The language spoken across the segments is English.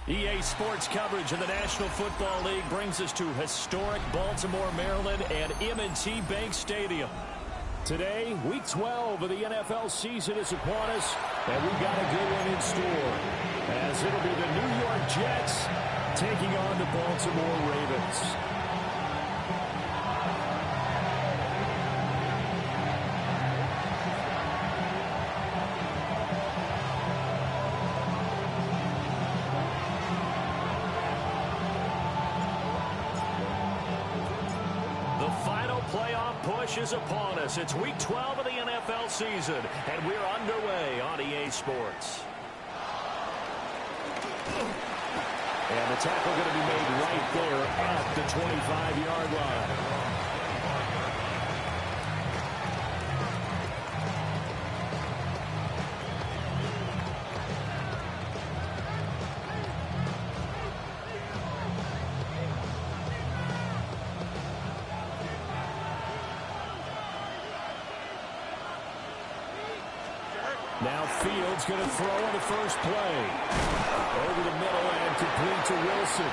EA Sports coverage of the National Football League brings us to historic Baltimore, Maryland and M&T Bank Stadium. Today, Week 12 of the NFL season is upon us, and we've got a good one in store, as it'll be the New York Jets taking on the Baltimore Ravens. Is upon us. It's Week 12 of the NFL season, and we're underway on EA Sports. And the tackle going to be made right there at the 25-yard line. Now Fields going to throw on the first play. Over the middle and complete to Wilson.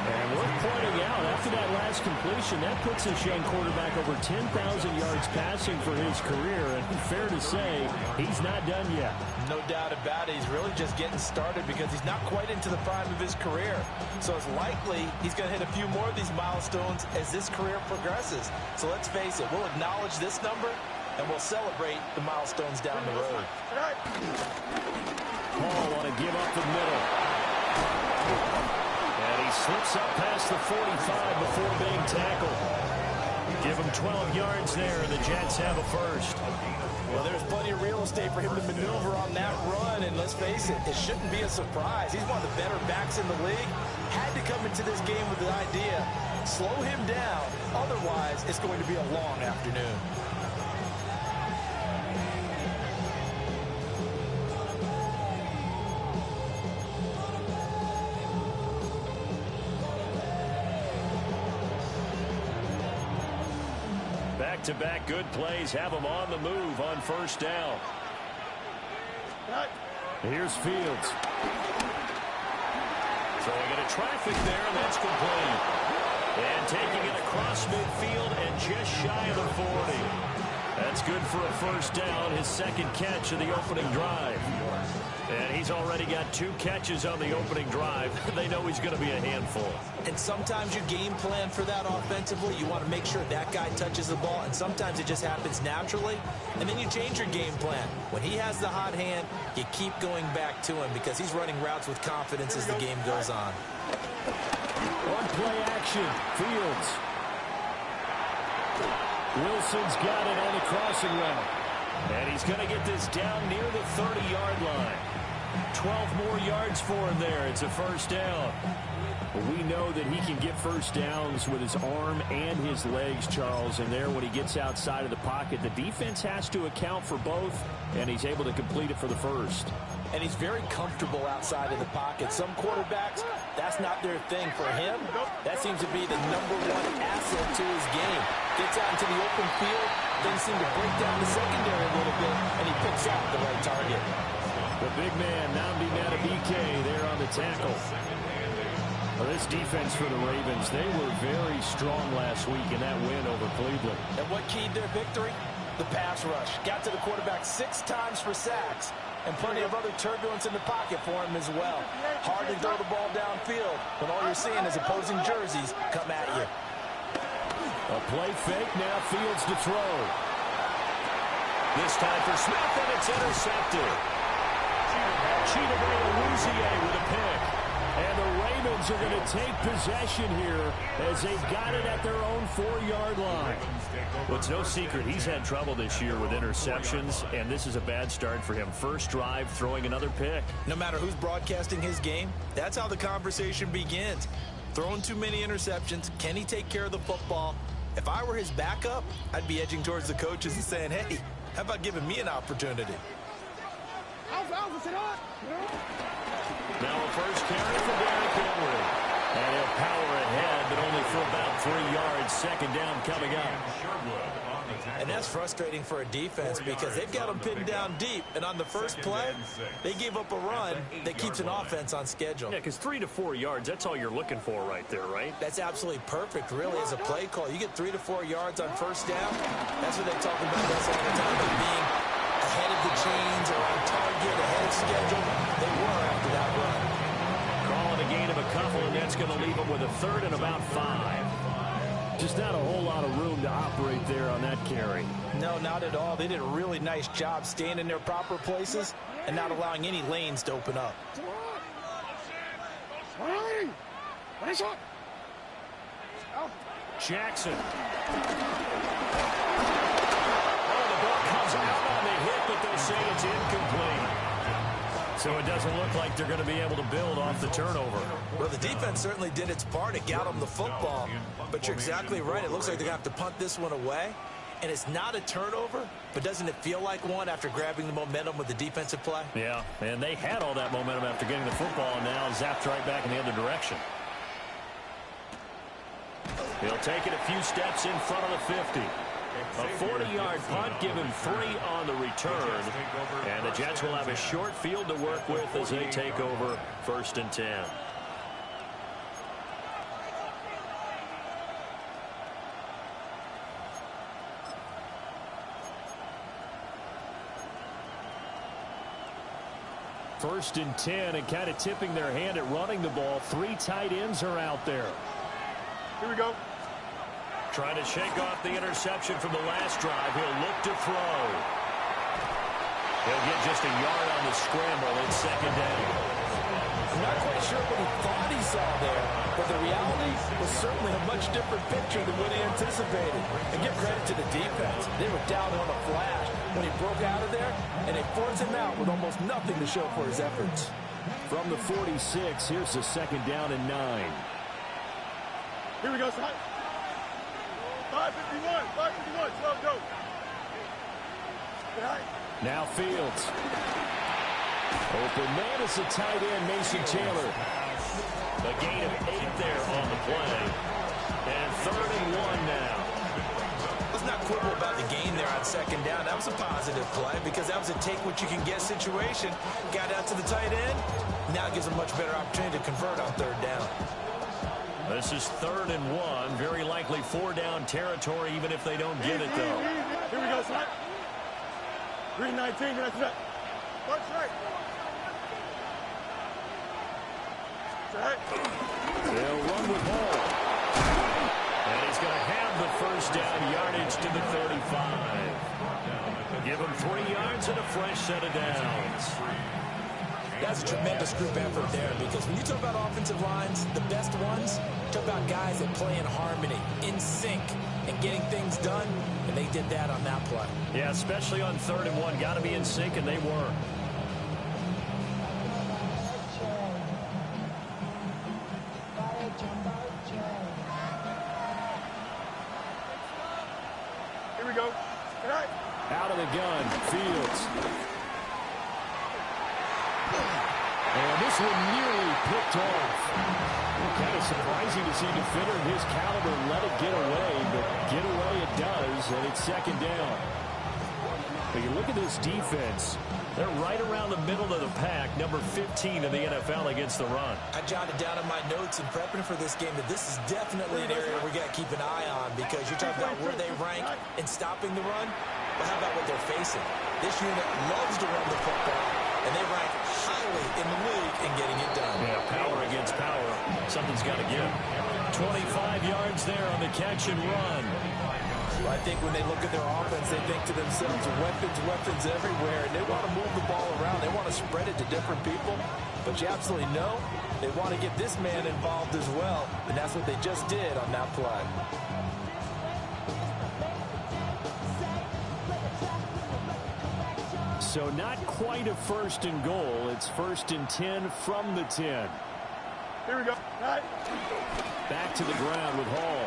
And we're pointing out, after that last completion, that puts the Shane quarterback over 10,000 yards passing for his career. And fair to say, he's not done yet. No doubt about it. He's really just getting started because he's not quite into the prime of his career. So it's likely he's going to hit a few more of these milestones as this career progresses. So let's face it, we'll acknowledge this number, and we'll celebrate the milestones down the road. Paul want to give up the middle. And he slips up past the 45 before being tackled. Give him 12 yards there, and the Jets have a first. Well, there's plenty of real estate for him to maneuver on that run, and let's face it, it shouldn't be a surprise. He's one of the better backs in the league. Had to come into this game with the idea, slow him down, otherwise it's going to be a long afternoon. Back-to-back good plays have him on the move on first down. Here's Fields. Throwing into traffic there, and that's complete. And taking it across midfield and just shy of the 40. That's good for a first down, his second catch of the opening drive. And he's already got 2 catches on the opening drive. They know he's going to be a handful. And sometimes you game plan for that offensively. You want to make sure that guy touches the ball, and sometimes it just happens naturally. And then you change your game plan. When he has the hot hand, you keep going back to him because he's running routes with confidence as the game goes on. On play action, Fields. Wilson's got it on the crossing route. And he's going to get this down near the 30-yard line. 12 more yards for him there. It's a first down. We know that he can get first downs with his arm and his legs, Charles, and there when he gets outside of the pocket, the defense has to account for both, and he's able to complete it for the first. And he's very comfortable outside of the pocket. Some quarterbacks, that's not their thing. For him, that seems to be the #1 asset to his game. Gets out into the open field, things seem to break down the secondary a little bit, and he picks out the right target. The big man, Nnamdi Madubuike, there on the tackle. Well, this defense for the Ravens, they were very strong last week in that win over Cleveland. And what keyed their victory? The pass rush. Got to the quarterback 6 times for sacks, and plenty of other turbulence in the pocket for him as well. Hard to throw the ball downfield when all you're seeing is opposing jerseys come at you. A play fake, now Fields to throw. This time for Smith, and it's intercepted. Chidobe Awuzie with a pick. And the Ravens are going to take possession here as they've got it at their own 4-yard line. Well, it's no secret he's had trouble this year with interceptions, and this is a bad start for him. First drive, throwing another pick. No matter who's broadcasting his game, that's how the conversation begins. Throwing too many interceptions, can he take care of the football? If I were his backup, I'd be edging towards the coaches and saying, hey, how about giving me an opportunity? Now a first carry for Derrick Henry. And he'll power ahead, but only for about 3 yards. Second down coming up. And that's frustrating for a defense because they've got them pinned down deep. And on the first play, they gave up a run that keeps an offense on schedule. Yeah, because 3 to 4 yards, that's all you're looking for right there, right? That's absolutely perfect, really, as a play call. You get 3 to 4 yards on first down. That's what they talk about us all the time, about being ahead of the chains or on target, ahead of schedule. They were after that run. Calling a gain of a couple, and that's going to leave them with a third and about 5. Just not a whole lot of room to operate there on that carry. No, not at all. They did a really nice job staying in their proper places and not allowing any lanes to open up. Jackson. The ball comes out on the hit, but they say it's incomplete. So it doesn't look like they're going to be able to build off the turnover. Well, the defense certainly did its part. It got them the football. But you're exactly right. It looks like they're going to have to punt this one away. And it's not a turnover, but doesn't it feel like one after grabbing the momentum with the defensive play? Yeah, and they had all that momentum after getting the football, and now zapped right back in the other direction. He'll take it a few steps in front of the 50. A 40-yard punt, give him 3 on the return. And the Jets will have a short field to work with as they take over 1st and 10. First and 10, and kind of tipping their hand at running the ball. 3 tight ends are out there. Here we go. Trying to shake off the interception from the last drive. He'll look to throw. He'll get just a yard on the scramble. It's second down. I'm not quite sure what he thought he saw there, but the reality was certainly a much different picture than what he anticipated. And give credit to the defense. They were down on a flash when he broke out of there, and they forced him out with almost nothing to show for his efforts. From the 46, here's a second down and 9. Here we go, son. 551, slow, go. Now Fields. Open man is the tight end, Mason Taylor. A gain of 8 there on the play. And 3rd and 1 now. Let's not quibble about the gain there on second down. That was a positive play because that was a take-what-you-can-get situation. Got out to the tight end. Now it gives a much better opportunity to convert on 3rd down. This is 3rd and 1. Very likely 4-down territory, even if they don't get it, though. Here we go, son. 319, that's right. That's right. They'll run with Hall. And he's going to have the first down, yardage to the 35. Give him 3 yards and a fresh set of downs. That's a tremendous group effort there because when you talk about offensive lines, the best ones, talk about guys that play in harmony, in sync, and getting things done, and they did that on that play. Yeah, especially on 3rd and 1. Got to be in sync, and they were. Out of the gun, Fields. And this one nearly picked off. Kind of surprising to see a defender his caliber let it get away, but get away it does, and it's second down. But you look at this defense. They're right around the middle of the pack, number 15 in the NFL against the run. I jotted down in my notes in prepping for this game that this is definitely an area we got to keep an eye on, because you're talking about where they rank in stopping the run, but how about what they're facing? This unit loves to run the football, and they rank highly in the league in getting it done. Yeah, power against power. Something's got to give. 25 yards there on the catch and run. I think when they look at their offense, they think to themselves, weapons everywhere, and they want to move the ball around. They want to spread it to different people, but you absolutely know they want to get this man involved as well, and that's what they just did on that play. So not quite a first and goal. It's first and 10 from the 10. Here we go. Back to the ground with Hall.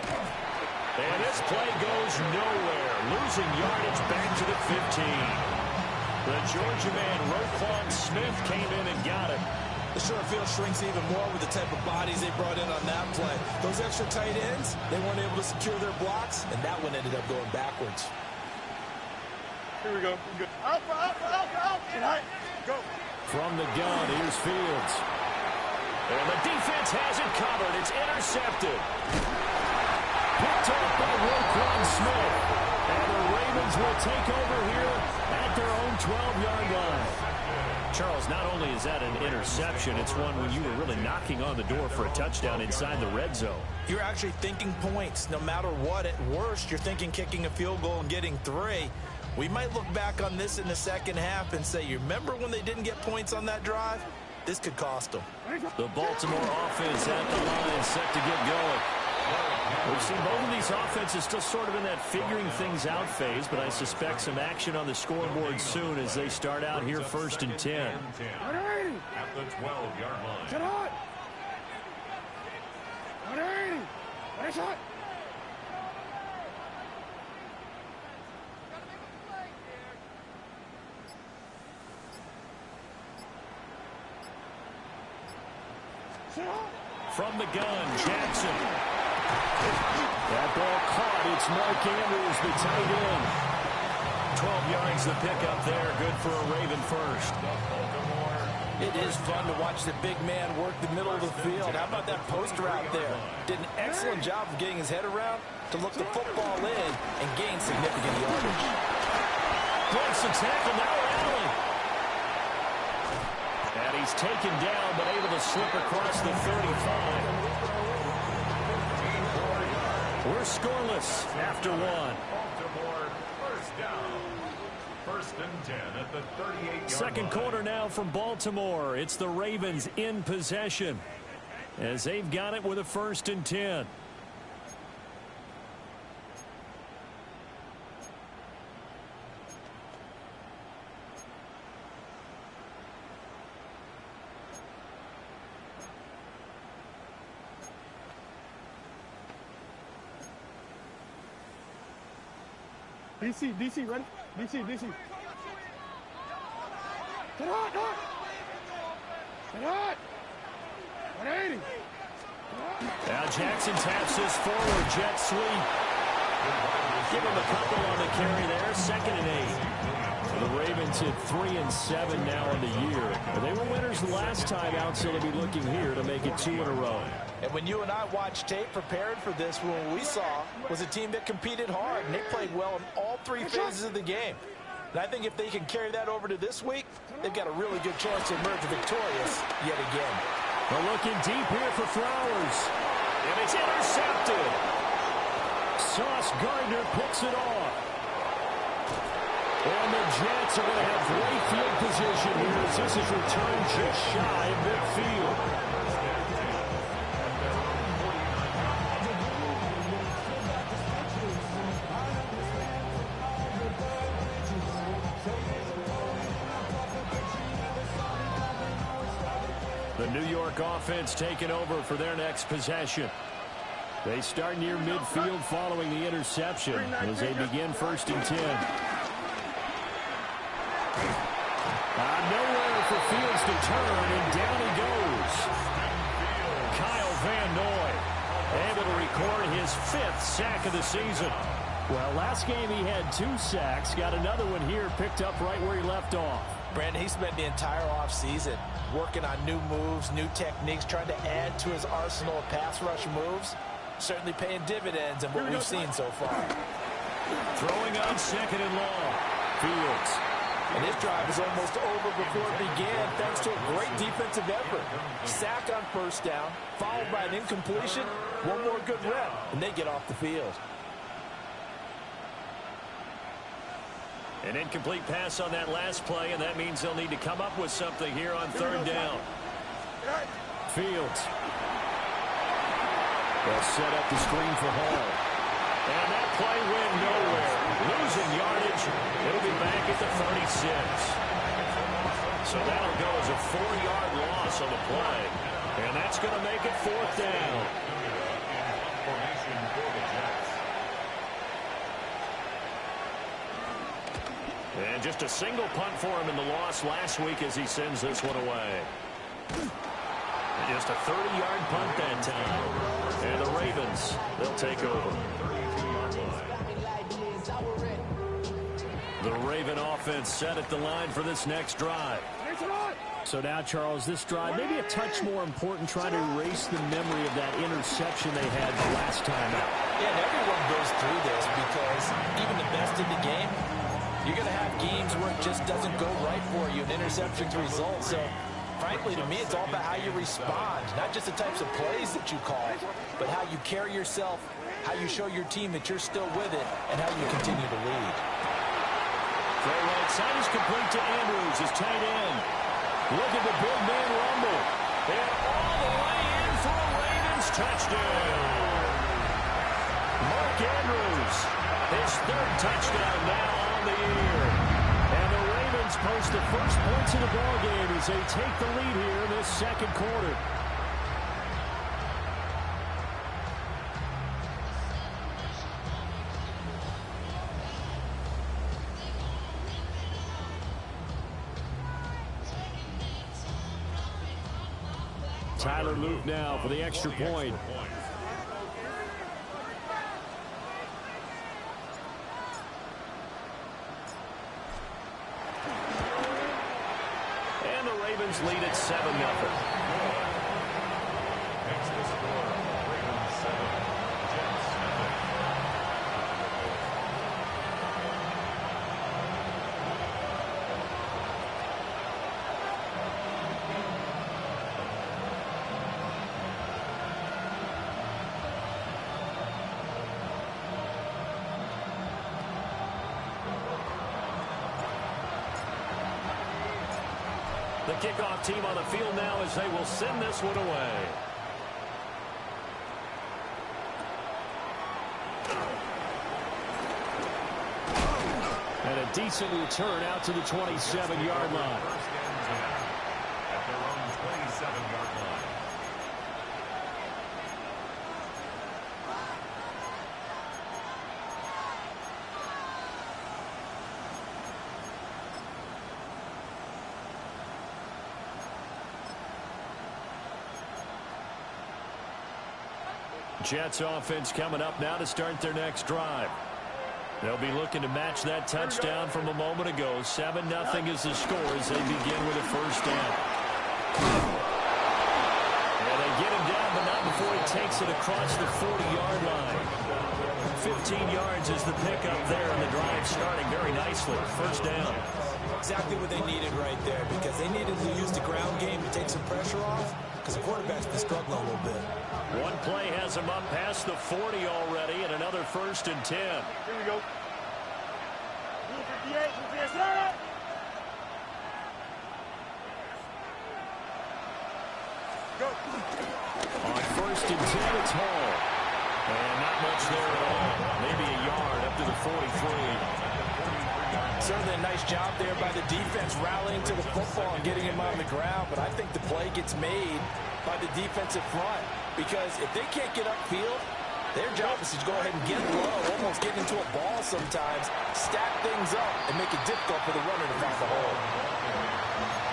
And this play goes nowhere. Losing yardage back to the 15. The Georgia man, Roquan Smith, came in and got it. The short field shrinks even more with the type of bodies they brought in on that play. Those extra tight ends, they weren't able to secure their blocks, and that one ended up going backwards. Here we go. Good. Out. Go. From the gun, here's Fields. And the defense has it covered. It's intercepted. Picked off by Roquan Smith. And the Ravens will take over here at their own 12-yard line. Charles, not only is that an interception, it's one when you were really knocking on the door for a touchdown inside the red zone. You're actually thinking points. No matter what, at worst, you're thinking kicking a field goal and getting 3. We might look back on this in the second half and say, you remember when they didn't get points on that drive? This could cost them. The Baltimore offense at the line, set to get going. We've seen both of these offenses still sort of in that figuring things out phase, but I suspect some action on the scoreboard soon as they start out here first and 10. At the 12-yard line. Get on. 180. Nice shot. From the gun, Jackson. That ball caught. It's Mark Andrews, the tight end. 12 yards the pickup there. Good for a Raven first. It is fun to watch the big man work the middle of the field. How about that poster out there? Did an excellent job of getting his head around to look the football in and gain significant yardage. Breaks the tackle, now Allen. And he's taken down, but able to slip across the 35. We're scoreless after one. Baltimore, first down. First and 10 at the 38-yard line. Second quarter now from Baltimore. It's the Ravens in possession as they've got it with a first and 10. DC, ready? DC. Get on. Get on. 180. Now Jackson taps this forward jet sweep. Give him a couple on the carry there. Second and 8. The Ravens hit 3-7 now in the year. They were winners last time out, so they'll be looking here to make it 2 in a row. And when you and I watched tape preparing for this, what we saw was a team that competed hard, and they played well in all 3 phases of the game. And I think if they can carry that over to this week, they've got a really good chance to emerge victorious yet again. They're looking deep here for Flowers. And it's intercepted. Sauce Gardner picks it off. And the Jets are going to have great field position here as this is returned just shy of midfield. The New York offense taking over for their next possession. They start near midfield following the interception as they begin first and 10. Nowhere for Fields to turn, and down he goes. Kyle Van Noy able to record his 5th sack of the season. Well, last game he had 2 sacks. Got another one here, picked up right where he left off. Brandon, he spent the entire offseason working on new moves, new techniques, trying to add to his arsenal of pass rush moves. Certainly paying dividends in what we've seen so far. Throwing on 2nd and long. Fields. And his drive is almost over before it began, thanks to a great defensive effort. Sack on 1st down, followed by an incompletion. One more good rep, and they get off the field. An incomplete pass on that last play, and that means they'll need to come up with something here on 3rd down. Fields. They'll set up the screen for Hall. And that play went nowhere. Losing yardage. It'll be back at the 36. So that'll go as a 4-yard loss on the play. And that's going to make it 4th down. And just a single punt for him in the loss last week as he sends this one away. Just a 30-yard punt that time. And the Ravens, they'll take over. The Raven offense set at the line for this next drive. So now, Charles, this drive maybe a touch more important, trying to erase the memory of that interception they had the last time out. Yeah, and everyone goes through this because even the best in the game, you're going to have games where it just doesn't go right for you, and interceptions result. So, frankly, to me, it's all about how you respond, not just the types of plays that you call, but how you carry yourself, how you show your team that you're still with it, and how you continue to lead. Throw right side is complete to Andrews, his tight end. Look at the big man rumble. And all the way in for a Ravens touchdown. Mark Andrews, his 3rd touchdown now on the year. And the Ravens post the first points of the ballgame as they take the lead here in this 2nd quarter. Tyler Luke now for the extra point. And the Ravens lead at 7-0. Next to score, Ravens 7, Jets nothing. The kickoff team on the field now as they will send this one away. And a decent return out to the 27-yard line. First and 10 at their own 27-yard line. Jets offense coming up now to start their next drive. They'll be looking to match that touchdown from a moment ago. 7-0 is the score as they begin with a 1st down. And they get him down, but not before he takes it across the 40-yard line. 15 yards is the pickup there, and the drive starting very nicely. 1st down. Exactly what they needed right there, because they needed to use the ground game to take some pressure off, because the quarterback's been struggling a little bit. One play has him up past the 40 already, and another 1st and 10. Here we go. 58, go. On 1st and 10, it's Hall. And not much there at all. Maybe a yard up to the 43. Certainly a nice job there by the defense rallying to the football and getting him on the ground, but I think the play gets made by the defensive front, because if they can't get upfield, Their job is to go ahead and get low, almost get into a ball sometimes, stack things up, and make it difficult for the runner to find the hole.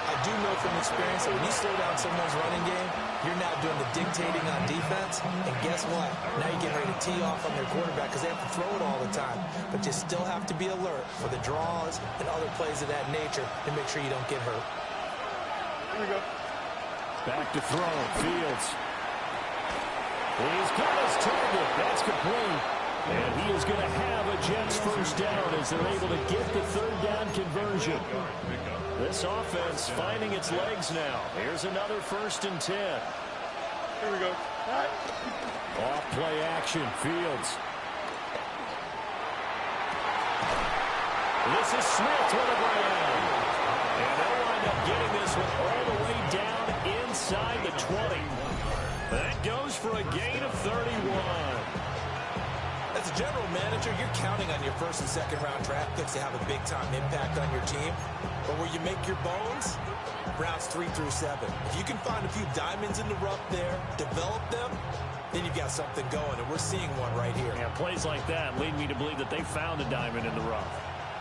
I do know from experience that when you slow down someone's running game, you're now doing the dictating on defense, and guess what? Now you're getting ready to tee off on their quarterback because they have to throw it all the time. But you still have to be alert for the draws and other plays of that nature to make sure you don't get hurt. Here we go. Back to throw. Fields. He's got his target. That's complete. And he is going to have a Jets first down as they're able to get the third down conversion. This offense finding its legs now. Here's another 1st and 10. Here we go. Off play action. Fields. This is Smith with a ground. And they'll wind up getting this one all the way down inside the 20. That goes for a gain of 31. As a general manager, you're counting on your 1st and 2nd round draft picks to have a big-time impact on your team. But where you make your bones, rounds 3 through 7. If you can find a few diamonds in the rough there, develop them, then you've got something going, and we're seeing one right here. Yeah, plays like that lead me to believe that they found a diamond in the rough.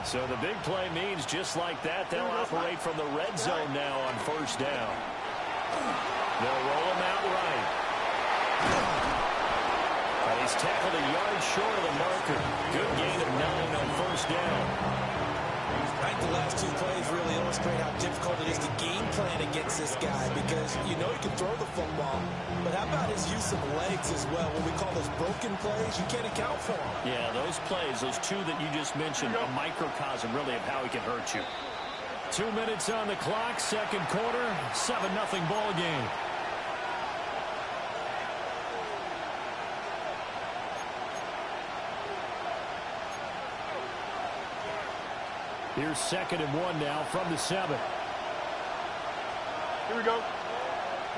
So the big play means just like that, they'll operate from the red zone now on 1st down. They'll roll him out right. And he's tackled a yard short of the marker. Good gain of 9 on 1st down. I think the last 2 plays really illustrate how difficult it is to game plan against this guy because you know he can throw the football, but how about his use of legs as well? What we call those broken plays, you can't account for them. Yeah, those plays, those 2 that you just mentioned, a microcosm really of how he can hurt you. 2 minutes on the clock, 2nd quarter, 7-0 ball game. Here's 2nd and 1 now from the 7. Here we go.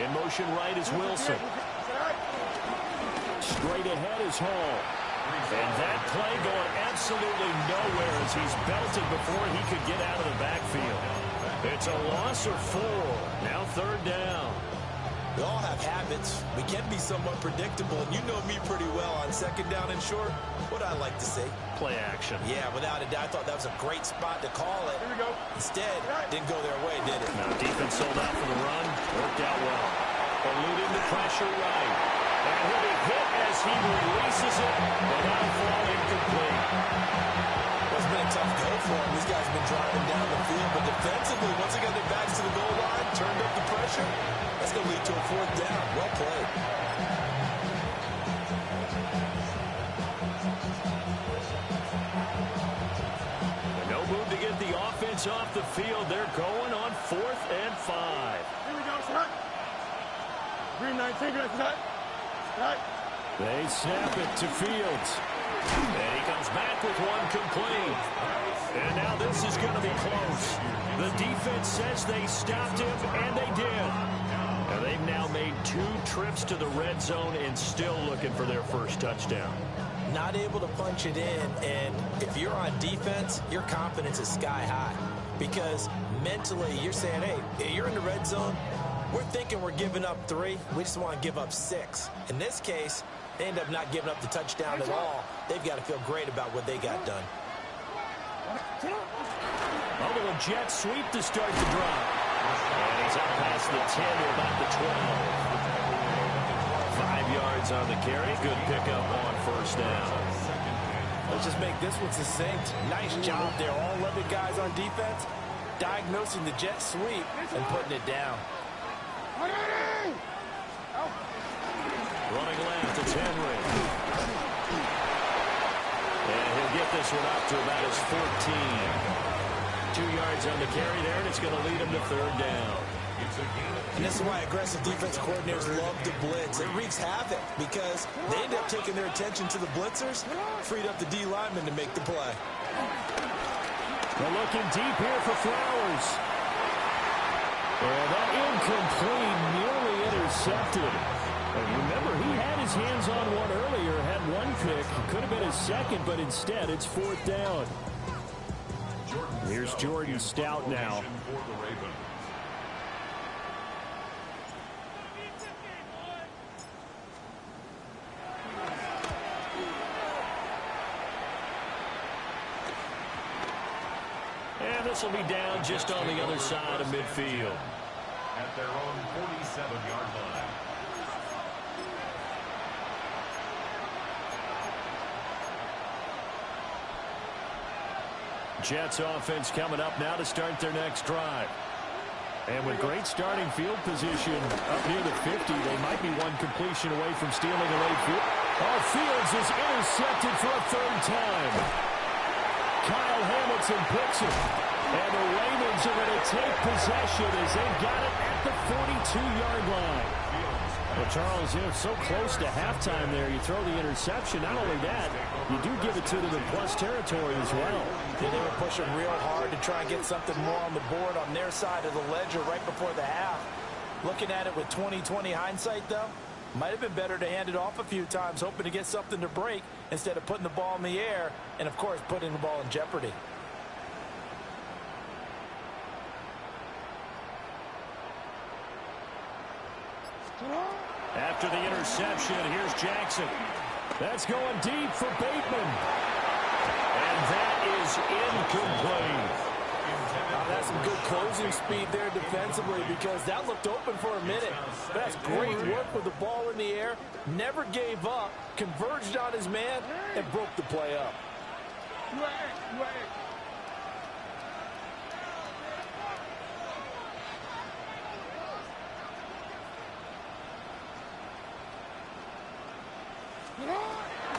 In motion right is Wilson. Straight ahead is Hall. And that play going absolutely nowhere as he's belted before he could get out of the backfield. It's a loss of 4. Now 3rd down. We all have habits. We can be somewhat predictable, and you know me pretty well on 2nd down and short. What I like to say? Play action. Yeah, without a doubt, I thought that was a great spot to call it. Here we go. Instead, didn't go their way, did it? Now defense sold out for the run. Worked out well. Eluding the pressure right. And he'll be hit as he releases it, but now fall incomplete. Well, it's been a tough go for him. These guys have been driving down the field, but defensively, once they got their backs to the goal line, turned up the pressure, that's going to lead to a 4th down. Well played. No move to get the offense off the field. They're going on 4th and 5. Here we go, shot. Green 19, shot. Shot. They snap it to Fields. And he comes back with one complete. And now this is going to be close. The defense says they stopped him, and they did. And they've now made 2 trips to the red zone and still looking for their first touchdown. Not able to punch it in, and if you're on defense, your confidence is sky high. Because mentally, you're saying, hey, you're in the red zone. We're thinking we're giving up 3. We just want to give up 6. In this case, they end up not giving up the touchdown at all. They've got to feel great about what they got done. A little jet sweep to start the drive. And he's up past the 10 to about the 12. 5 yards on the carry. Good pickup on 1st down. Let's just make this one succinct. Nice job there. All 11 guys on defense diagnosing the jet sweep and putting it down. Running left, it's Henry. And he'll get this one up to about his 14. 2 yards on the carry there, and it's going to lead him to 3rd down. And this is why aggressive defense coordinators love to blitz. It wreaks havoc because they end up taking their attention to the blitzers, freed up the D lineman to make the play. They're looking deep here for Flowers. And that incomplete, nearly intercepted. And remember, he had his hands on one earlier, had one pick. Could have been his 2nd, but instead it's 4th down. Here's Jordan Stout now. And this will be down just on the other side of midfield. At their own 47-yard line. Jets offense coming up now to start their next drive. And with great starting field position up near the 50, they might be one completion away from stealing a late field. Oh, Fields is intercepted for a third time. Kyle Hamilton picks it. And the Ravens are going to take possession as they got it at the 42-yard line. Well, Charles, so close to halftime there. You throw the interception. Not only that, you do give it to them in plus territory as well. Yeah, they were pushing real hard to try and get something more on the board on their side of the ledger right before the half. Looking at it with 20/20 hindsight, though, might have been better to hand it off a few times, hoping to get something to break instead of putting the ball in the air and, of course, putting the ball in jeopardy. After the interception, here's Jackson. That's going deep for Bateman. And that is incomplete. That's some good closing speed there defensively because that looked open for a minute. That's great work with the ball in the air. Never gave up, converged on his man, and broke the play up.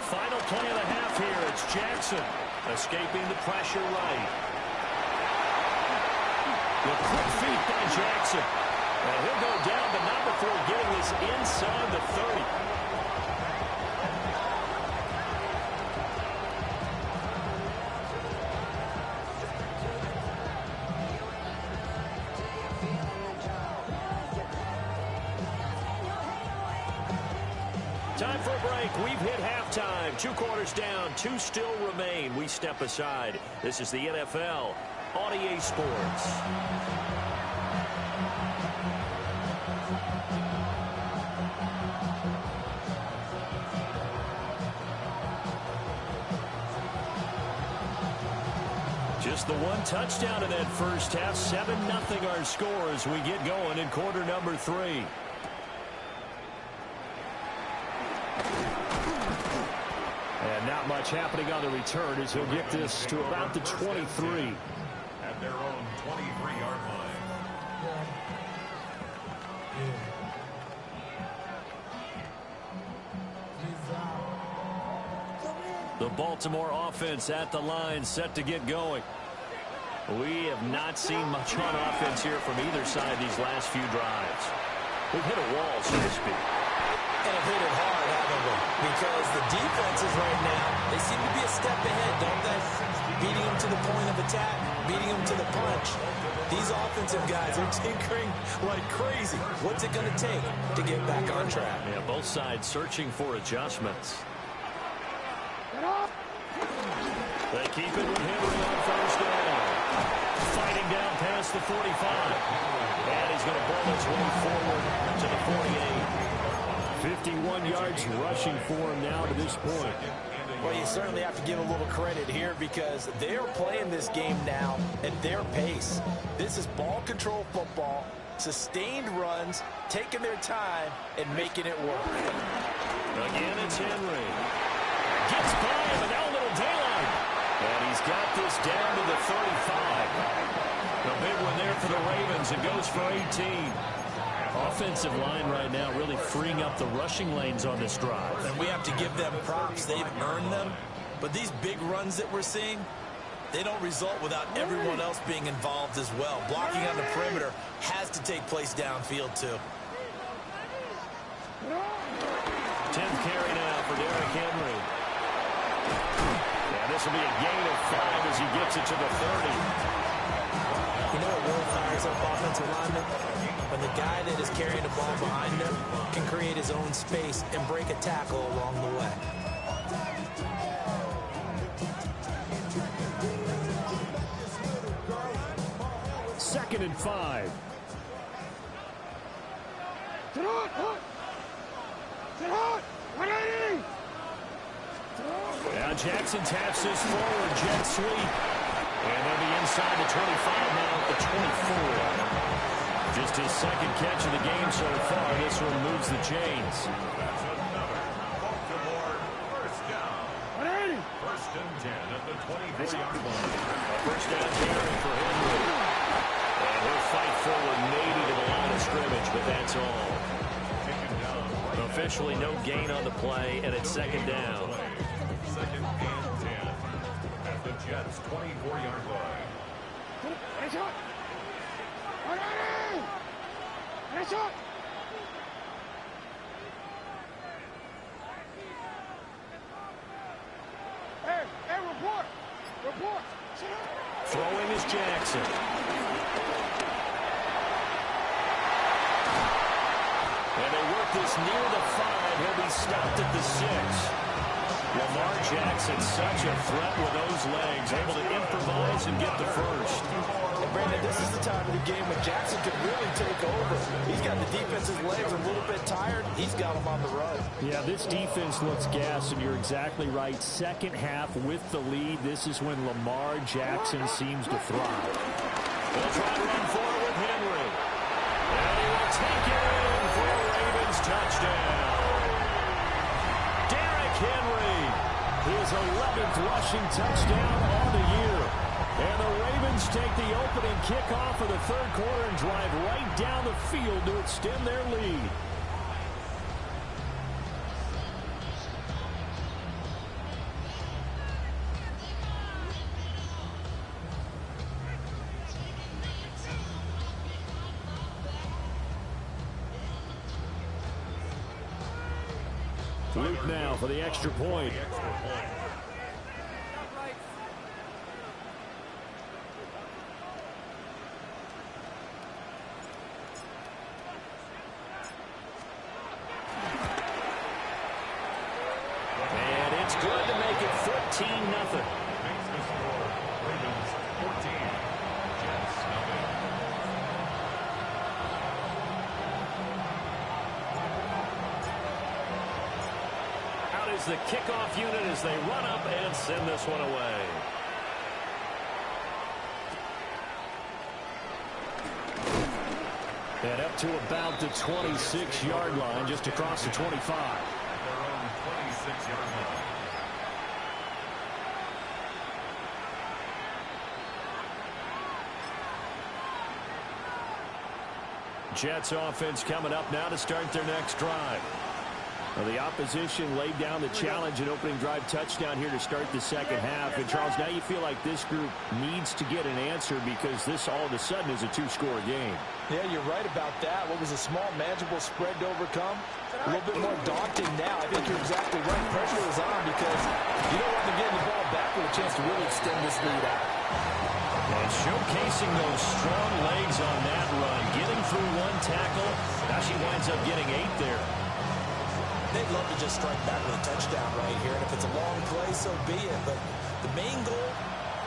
Final play of the half here. It's Jackson escaping the pressure right. With quick feet by Jackson. And he'll go down, but not before getting this inside the 30. Time for a break. We've hit halftime. 2 quarters down. 2 still remain. We step aside. This is the NFL on EA Sports. Just the one touchdown in that first half. 7-0 our score as we get going in quarter number 3. And not much happening on the return as he'll get this to about the 23. At their own 23-yard line. The Baltimore offense at the line, set to get going. We have not seen much on offense here from either side these last few drives. We've hit a wall, so to speak. And have hit it hard, haven't we? Because the defenses right now, they seem to be a step ahead, don't they? Beating them to the point of attack, beating them to the punch. These offensive guys are tinkering like crazy. What's it going to take to get back on track? Yeah, both sides searching for adjustments. They keep it with Henry on first down. Fighting down past the 45. And he's going to ball his way forward to the 48. 51 yards rushing for him now to this point. Well, you certainly have to give a little credit here because they are playing this game now at their pace. This is ball control football, sustained runs, taking their time, and making it work. Again, it's Henry. Gets by him, and now a little daylight. And he's got this down to the 35. A big one there for the Ravens. It goes for 18. Offensive line right now really freeing up the rushing lanes on this drive. And we have to give them props. They've earned them. But these big runs that we're seeing, they don't result without everyone else being involved as well. Blocking on the perimeter has to take place downfield, too. 10th carry now for Derrick Henry. Yeah, this will be a gain of 5 as he gets it to the 30. You know what really fires up offensive linemen? When the guy that is carrying the ball behind them can create his own space and break a tackle along the way. Second and 5. Now Jackson taps this forward, jet sweep. And they'll be inside the 25 now at the 24. Just his second catch of the game so far. This one moves the chains. That's another Baltimore first down. First and 10 at the 24-yard line. A first down carry for Henry. And he'll fight forward maybe to the line of scrimmage, but that's all. Officially no gain on the play, and it's second down. Second and 10 at the Jets' 24-yard line. Hey, report. Throwing is Jackson. And they work this near the 5. He'll be stopped at the 6. Lamar Jackson, such a threat with those legs, able to improvise and get the first. And Brandon, this is the time of the game when Jackson could really take over. He's got the defense's legs a little bit tired. He's got them on the run. Yeah, this defense looks gassed, and you're exactly right. Second half with the lead, this is when Lamar Jackson seems to thrive. They'll try to run forward with Henry. And he will take it in for a Ravens touchdown. Derrick Henry, his 11th rushing touchdown on the year. And the Ravens take the opening kickoff of the third quarter and drive right down the field to extend their lead. Luke now for the extra point. And it's good to make it 14-0. Makes the score Ravens 14, Jets nothing. Out is the kickoff unit as they run up and send this one away. And up to about the 26-yard line, just across the 25. Their own 26-yard line. Jets offense coming up now to start their next drive. Well, the opposition laid down the challenge and opening drive touchdown here to start the second half. And, Charles, now you feel like this group needs to get an answer because this all of a sudden is a two-score game. Yeah, you're right about that. What was a small, manageable spread to overcome? A little bit more daunting now. I think you're exactly right. Pressure is on because you don't want them getting the ball back with a chance to really extend this lead out. And showcasing those strong legs on that run. Getting through one tackle. Now she winds up getting 8 there. They'd love to just strike back with a touchdown right here. And if it's a long play, so be it. But the main goal,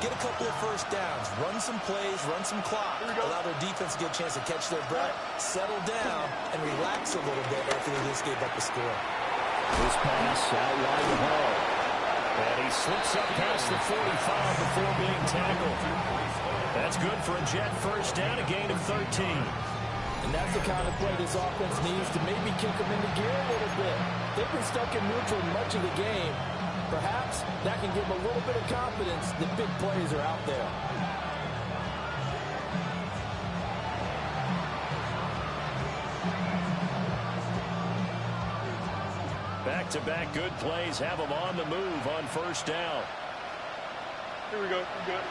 get a couple of first downs. Run some plays, run some clock. Allow their defense to get a chance to catch their breath, settle down, and relax a little bit after they just gave up the score. This pass out wide the ball. And he slips up past the 45 before being tackled. That's good for a Jet first down, a gain of 13. And that's the kind of play this offense needs to maybe kick them into gear a little bit. They've been stuck in neutral much of the game. Perhaps that can give them a little bit of confidence that big plays are out there. Back-to-back good plays have them on the move on first down. Here we go. We're good.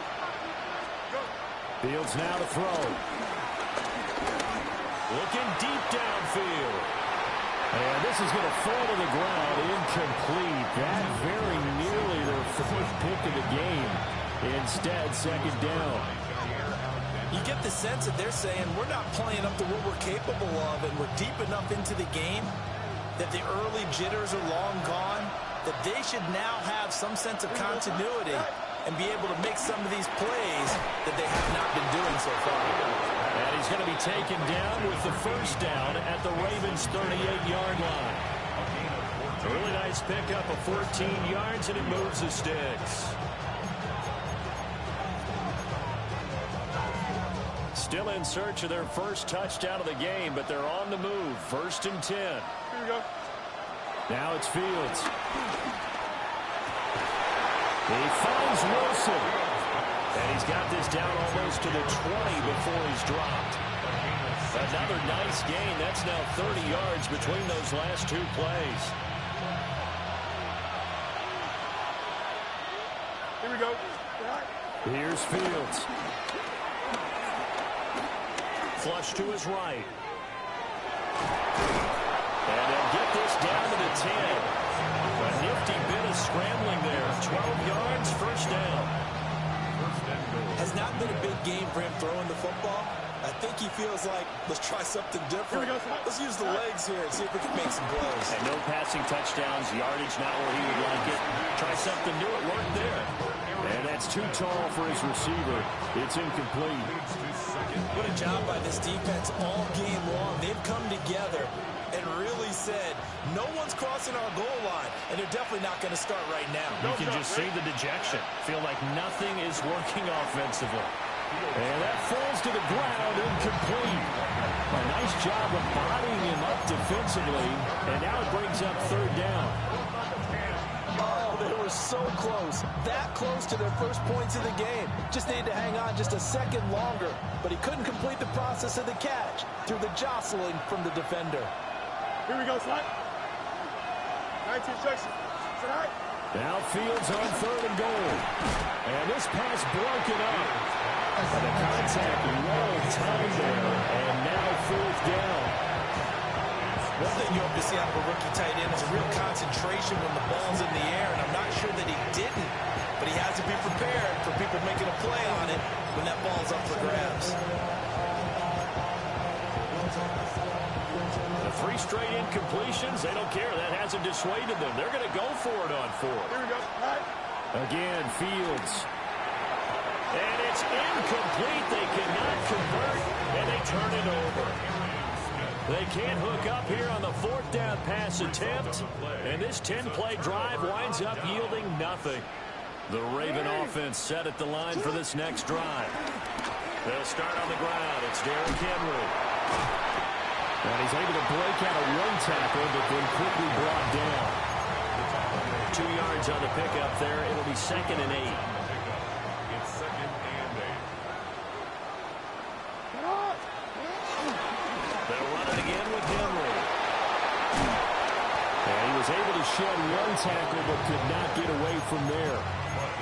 Go. Fields now to throw. Looking deep downfield. And this is going to fall to the ground incomplete. That very nearly their fourth pick of the game. Instead, second down. You get the sense that they're saying we're not playing up to what we're capable of, and we're deep enough into the game that the early jitters are long gone, that they should now have some sense of continuity and be able to make some of these plays that they have not been doing so far. And he's going to be taken down with the first down at the Ravens' 38-yard line. A really nice pickup of 14 yards, and it moves the sticks. Still in search of their first touchdown of the game, but they're on the move. 1st and 10. Here we go. Now it's Fields. He finds Wilson. And he's got this down almost to the 20 before he's dropped. Another nice gain. That's now 30 yards between those last 2 plays. Here we go. Here's Fields. Flush to his right. And they'll get this down to the 10. A nifty bit of scrambling there. 12 yards, first down. Has not been a big game for him throwing the football. I think he feels like, let's try something different. Let's use the legs here and see if we can make some plays. And no passing touchdowns, yardage not where he would like it. Try something new, it worked there. And that's too tall for his receiver. It's incomplete. What a job by this defense all game long. They've come together and really said, no one's crossing our goal line, and they're definitely not going to start right now. You can just see the dejection. Feel like nothing is working offensively. And that falls to the ground, incomplete. A nice job of bodying him up defensively, and now it brings up 3rd down. Oh, they were so close. That close to their first points of the game. Just needed to hang on just a second longer, but he couldn't complete the process of the catch through the jostling from the defender. Here we go, slide. 19 instruction. Slide. Now Fields on 3rd and goal. And this pass broken up. And the contact long time there. And now 4th down. One thing you hope to see out of a rookie tight end is real concentration when the ball's in the air, and I'm not sure that he didn't, but he has to be prepared for people making a play on it when that ball's up for grabs. The 3 straight incompletions, they don't care. That hasn't dissuaded them. They're going to go for it on 4th. Here we go. Right. Again, Fields. And it's incomplete. They cannot convert, and they turn it over. They can't hook up here on the 4th down pass attempt, and this 10-play drive winds up yielding nothing. The Raven offense set at the line for this next drive. They'll start on the ground. It's Derrick Henry. And he's able to break out a 1 tackle, but then quickly brought down. 2 yards on the pickup there. It'll be 2nd and 8. It's 2nd and 8. They'll run it again with Henry. And he was able to shed 1 tackle, but could not get away from there.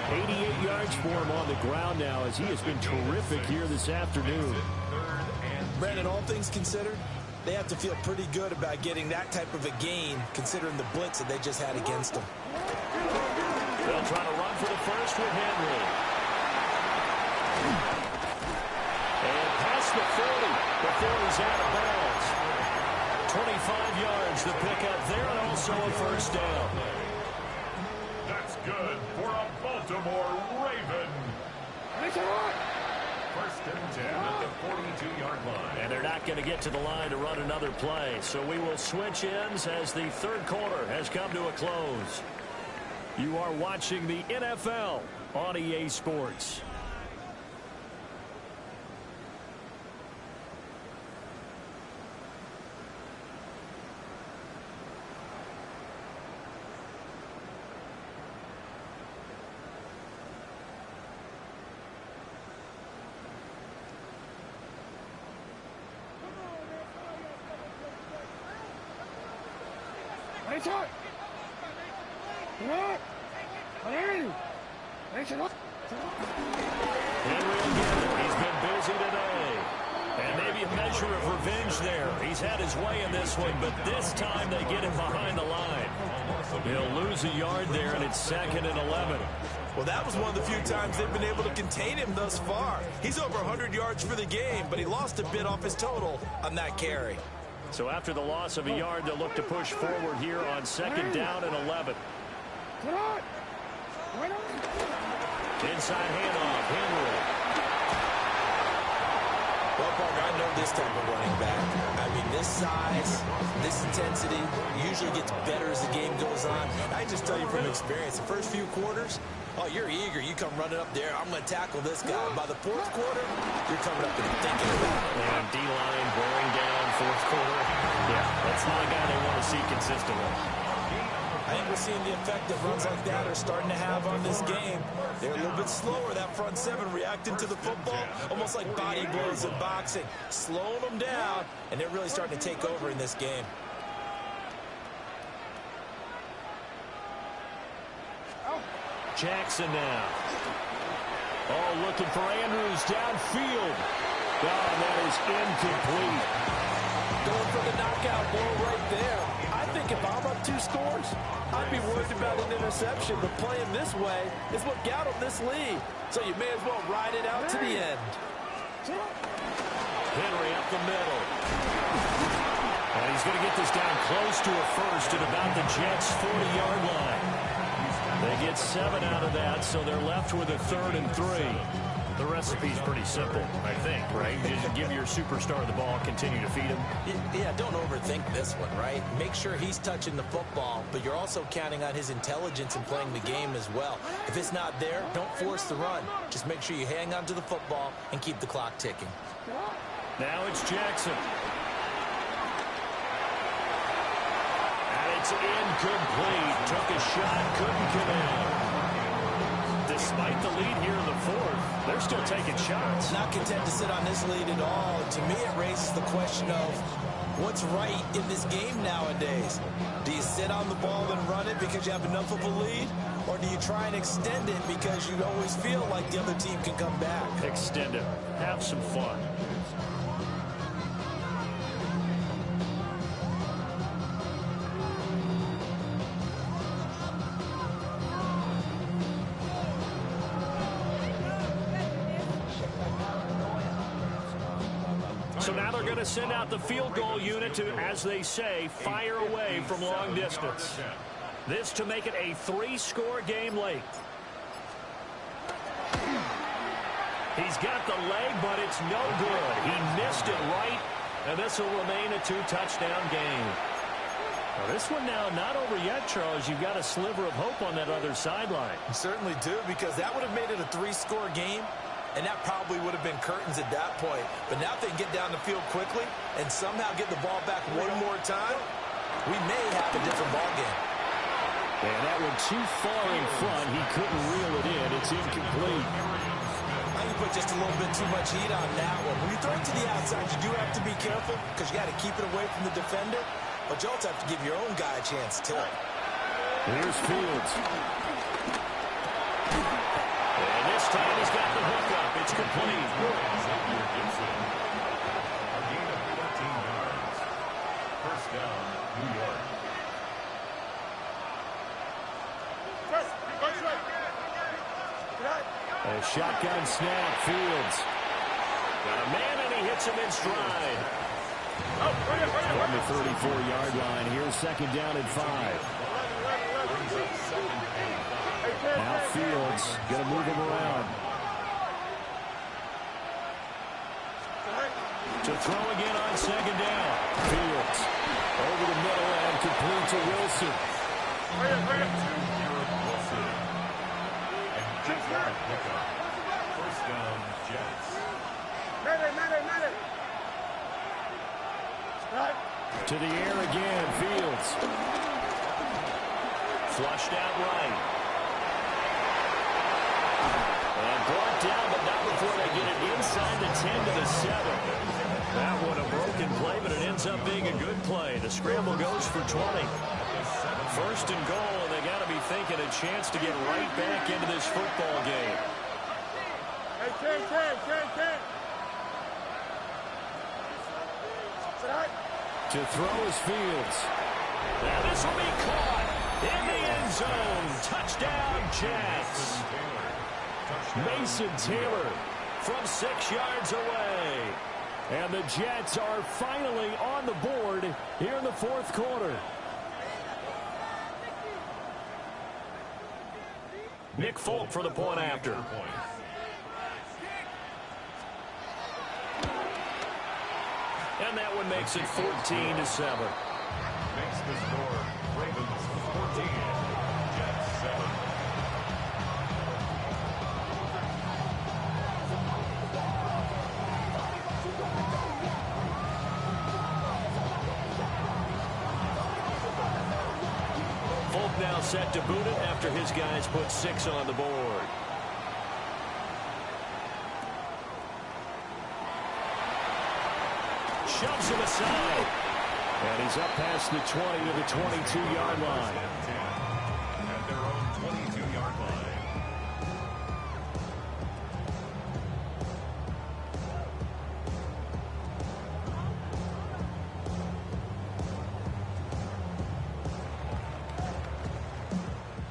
88 yards for him on the ground now, as he has been terrific here this afternoon. Brandon, all things considered, they have to feel pretty good about getting that type of a gain, considering the blitz that they just had against them. They'll try to run for the first with Henry. And past the 40 before he's out of bounds. 25 yards the pickup there, and also a first down. That's good for a Baltimore Raven. 1st and 10 at the 42-yard line. And they're not going to get to the line to run another play. So we will switch ends as the 3rd quarter has come to a close. You are watching the NFL on EA Sports. Henry again. He's been busy today. And maybe a measure of revenge there. He's had his way in this one, but this time they get him behind the line. He'll lose a yard there, and it's 2nd and 11. Well, that was one of the few times they've been able to contain him thus far. He's over 100 yards for the game, but he lost a bit off his total on that carry. So after the loss of a yard, they'll look to push forward here on 2nd down and 11. Inside handoff, Henry. Well, Parker, I know this type of running back. I mean, this size, this intensity usually gets better as the game goes on. I just tell you from experience, the first few quarters, Oh, you're eager. You come running up there. I'm going to tackle this guy. By the fourth quarter, you're coming up and thinking about it. And D-line wearing down fourth quarter. Yeah, that's not a guy they want to see consistently. I think we're seeing the effect that runs like that are starting to have on this game. They're a little bit slower, that front seven, reacting to the football, almost like body blows in boxing, slowing them down, and they're really starting to take over in this game. Jackson now. Oh, looking for Andrews downfield. Oh, that is incomplete. Going for the knockout blow right there. I think if I'm up 2 scores, I'd be worried about an interception, but playing this way is what got them this lead. So you may as well ride it out to the end. Henry up the middle. And he's going to get this down close to a first at about the Jets' 40-yard line. They get 7 out of that, so they're left with a 3rd and 3. The recipe's pretty simple, I think, right? Just give your superstar the ball, continue to feed him. Yeah, don't overthink this one, right? Make sure he's touching the football, but you're also counting on his intelligence in playing the game as well. If it's not there, don't force the run. Just make sure you hang on to the football and keep the clock ticking. Now it's Jackson. And it's incomplete. Took a shot, couldn't connect. Despite the lead here in the 4th, they're still taking shots. Not content to sit on this lead at all. To me, it raises the question of what's right in this game nowadays. Do you sit on the ball and run it because you have enough of a lead? Or do you try and extend it because you always feel like the other team can come back? Extend it. Have some fun. So now they're going to send out the field goal unit to, as they say, fire away from long distance. This to make it a 3-score game late. He's got the leg, but it's no good. He missed it right, and this will remain a 2-touchdown game. Now this one now not over yet, Charles. You've got a sliver of hope on that other sideline. You certainly do, because that would have made it a 3-score game. And that probably would have been curtains at that point. But now if they get down the field quickly and somehow get the ball back one more time, we may have a different ball game. And that one too far in front. He couldn't reel it in. It's incomplete. I think you put just a little bit too much heat on that one. When you throw it to the outside, you do have to be careful because you got to keep it away from the defender. But you also have to give your own guy a chance, too. Here's Fields. And this time he's got the hookup. It's complete. A gain of 14 yards. First down, New York. A shotgun snap. Fields. Got a man, and he hits him in stride. From the 34-yard line. Here's second down and 5. Now Fields going to move him around. To throw again on second down. Fields over the middle and complete to Wilson. First down, Jets. To the air again, Fields. Flushed out right. And brought down, but not before they get it inside the 10 to the 7. That one a broken play, but it ends up being a good play. The scramble goes for 20. First and goal, and they got to be thinking a chance to get right back into this football game. To throw is Fields. Now this will be caught in the end zone. Touchdown, Jets. Mason Taylor from 6 yards away. And the Jets are finally on the board here in the 4th quarter. Nick Folk for the point after. And that one makes it 14-7. Makes the score Ravens 14, Jets 7. now set to boot it after his guys put 6 on the board. Shoves him aside. And he's up past the 20 to the 22-yard line. At their own 22-yard line.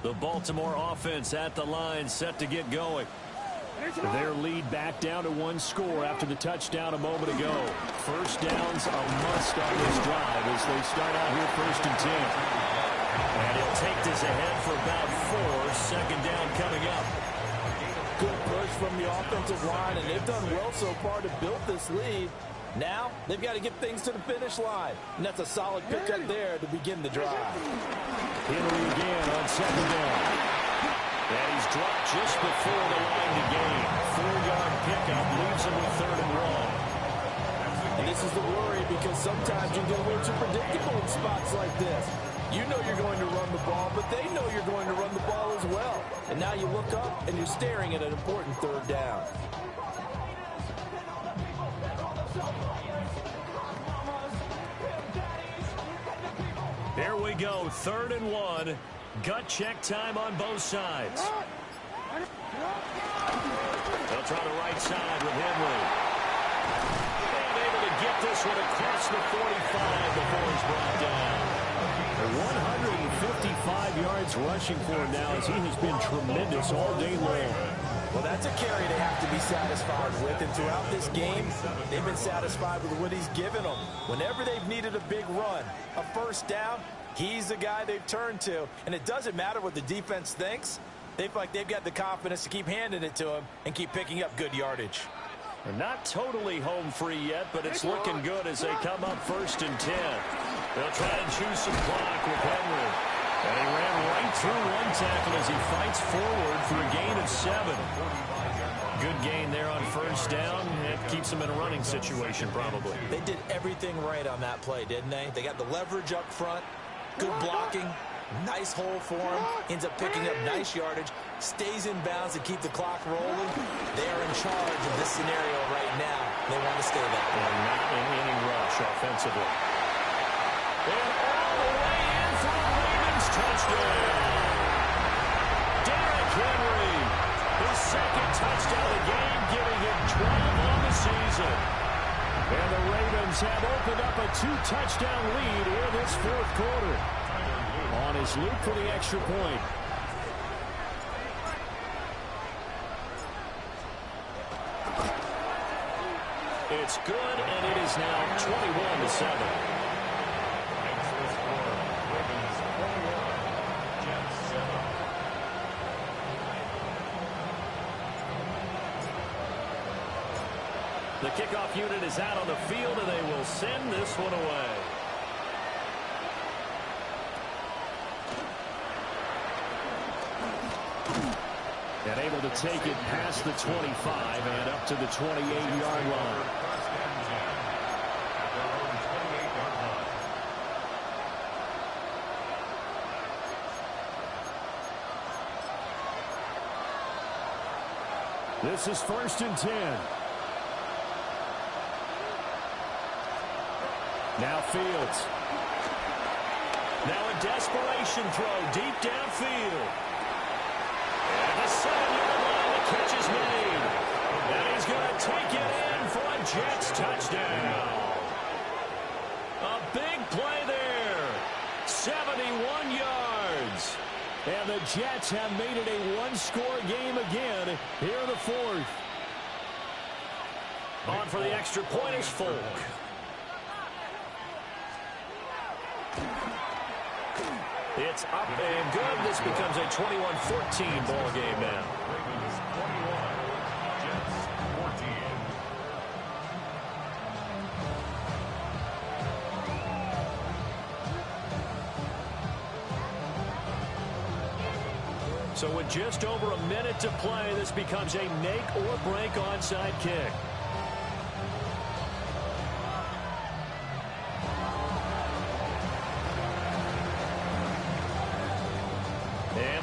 The Baltimore offense at the line, set to get going. Their lead back down to 1 score after the touchdown a moment ago. First down's a must on this drive as they start out here 1st and 10. And he'll take this ahead for about 4. Second down coming up. Good push from the offensive line, and they've done well so far to build this lead. Now, they've got to get things to the finish line. And that's a solid pickup there to begin the drive. Henry again on second down. And he's dropped just before the line to gain. 4-yard pickup leaves him with 3rd and 1. And this is the worry because sometimes you get a little too predictable in spots like this. You know you're going to run the ball, but they know you're going to run the ball as well. And now you look up and you're staring at an important 3rd down. Here we go, 3rd and 1. Gut check time on both sides. They'll try the right side with Henry. And able to get this one across the 45 before he's brought down. 155 yards rushing for him now as he has been tremendous all day long. Well, that's a carry they have to be satisfied with, and throughout this game, they've been satisfied with what he's given them. Whenever they've needed a big run, a 1st down, he's the guy they've turned to, and it doesn't matter what the defense thinks. They feel like they've got the confidence to keep handing it to him and keep picking up good yardage. They're not totally home free yet, but it's looking good as they come up 1st and 10. They'll try and choose some clock with Henry. And he ran right through 1 tackle as he fights forward for a gain of 7. Good gain there on 1st down. It keeps them in a running situation probably. They did everything right on that play, didn't they? They got the leverage up front, good blocking, nice hole for him, ends up picking up nice yardage, stays in bounds to keep the clock rolling. They are in charge of this scenario right now. They want to stay that way. And not in any rush offensively. And all the way in for the Ravens touchdown. Derrick Henry, his 2nd touchdown of the game, giving him 12 on the season. And the Ravens have opened up a 2-touchdown lead in this 4th quarter. On his loop for the extra point. It's good, and it is now 21-7. The kickoff unit is out on the field, and they will send this one away. And able to take it past the 25 and up to the 28-yard line. This is 1st and 10. Now Fields. Now a desperation throw deep downfield. And the 7-yard line, the catch is made. And he's going to take it in for a Jets touchdown. A big play there. 71 yards. And the Jets have made it a 1-score game again here in the 4th. On for the extra point is Folk. It's up and good. This becomes a 21-14 ball game now. Ravens 21, Jets 14. So with just over a minute to play, this becomes a make or break onside kick.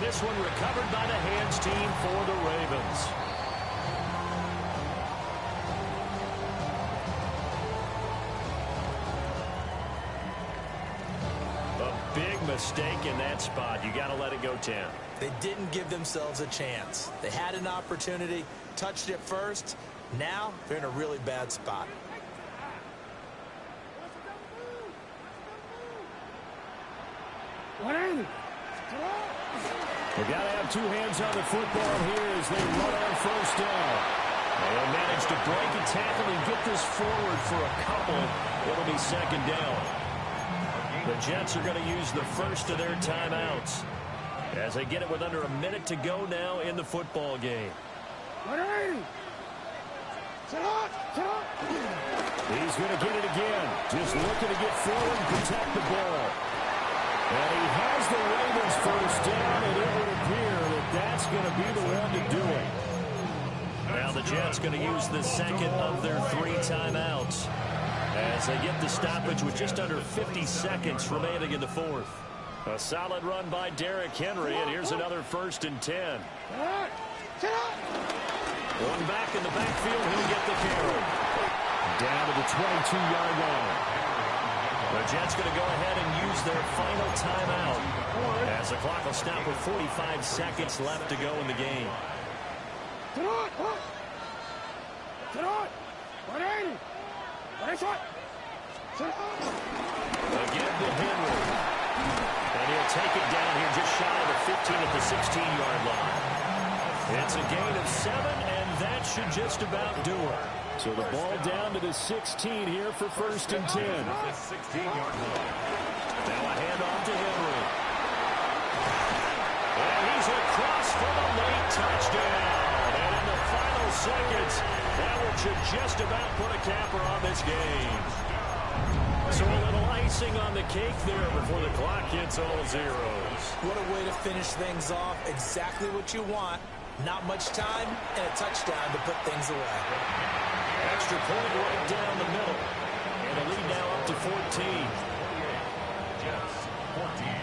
this one recovered by the hands team for the Ravens. A big mistake in that spot. You got to let it go 10. They didn't give themselves a chance. They had an opportunity, touched it first. Now they're in a really bad spot. They've got to have two hands on the football here as they run on first down. They'll manage to break a tackle and get this forward for a couple. It'll be second down. The Jets are going to use the first of their timeouts as they get it with under a minute to go now in the football game. He's going to get it again. Just looking to get forward and protect the ball. And he has the Ravens first down, and it would appear that that's going to be the one to do it. Now the Jets going to use the second of their 3 timeouts as they get the stoppage with just under 50 seconds remaining in the fourth. A solid run by Derrick Henry, and here's another 1st and 10. One back in the backfield, he'll get the carry. Down to the 22-yard line. The Jets going to go ahead and use their final timeout as the clock will stop with 45 seconds left to go in the game. Again to Henry. And he'll take it down here just shy of the 15 at the 16-yard line. It's a gain of 7, and that should just about do it. So the ball down to the 16 here for 1st and 10. The 16-yard line. Now a handoff to Henry. And he's across for the late touchdown. And in the final seconds, that one should just about put a capper on this game. So a little icing on the cake there before the clock hits all zeros. What a way to finish things off. Exactly what you want. Not much time and a touchdown to put things away. Extra point right down the middle. And the lead now up to 14. Jets, 14.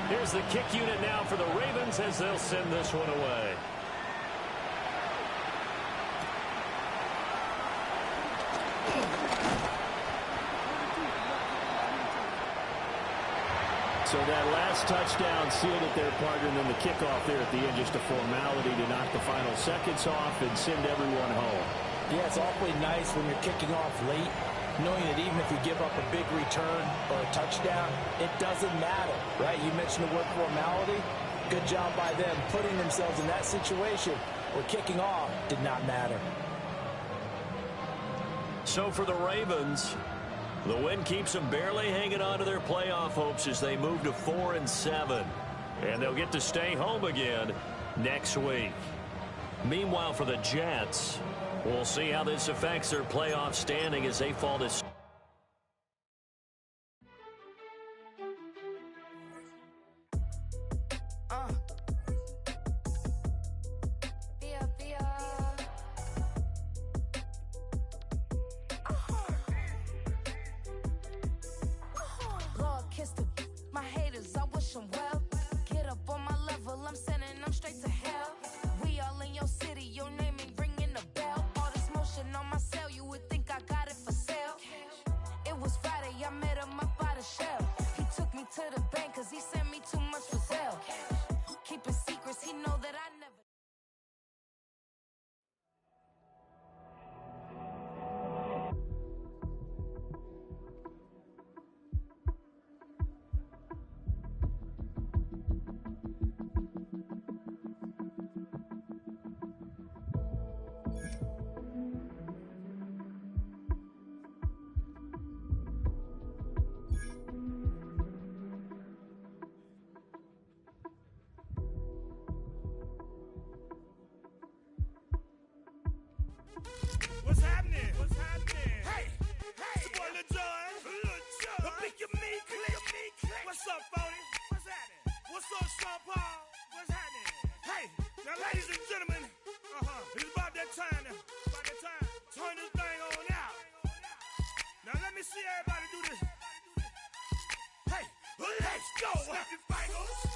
Here's the kick unit now for the Ravens as they'll send this one away. So that last touchdown sealed it there, partner, and then the kickoff there at the end, just a formality to knock the final seconds off and send everyone home. Yeah, it's awfully nice when you're kicking off late, knowing that even if you give up a big return or a touchdown, it doesn't matter, right? You mentioned the word formality. Good job by them putting themselves in that situation where kicking off did not matter. So for the Ravens, the win keeps them barely hanging on to their playoff hopes as they move to 4-7. And they'll get to stay home again next week. Meanwhile, for the Jets, we'll see how this affects their playoff standing as they fall to... What's happening? What's happening? Hey, it's your boy Lil Jon. The Big Your Meat Click. What's up, Phony? What's happening? What's up, Sean Paul? What's happening? Hey, now ladies and gentlemen, time now. About that time. Turn this thing on out. Now let me see everybody do this. Hey, let's go. Happy fingers.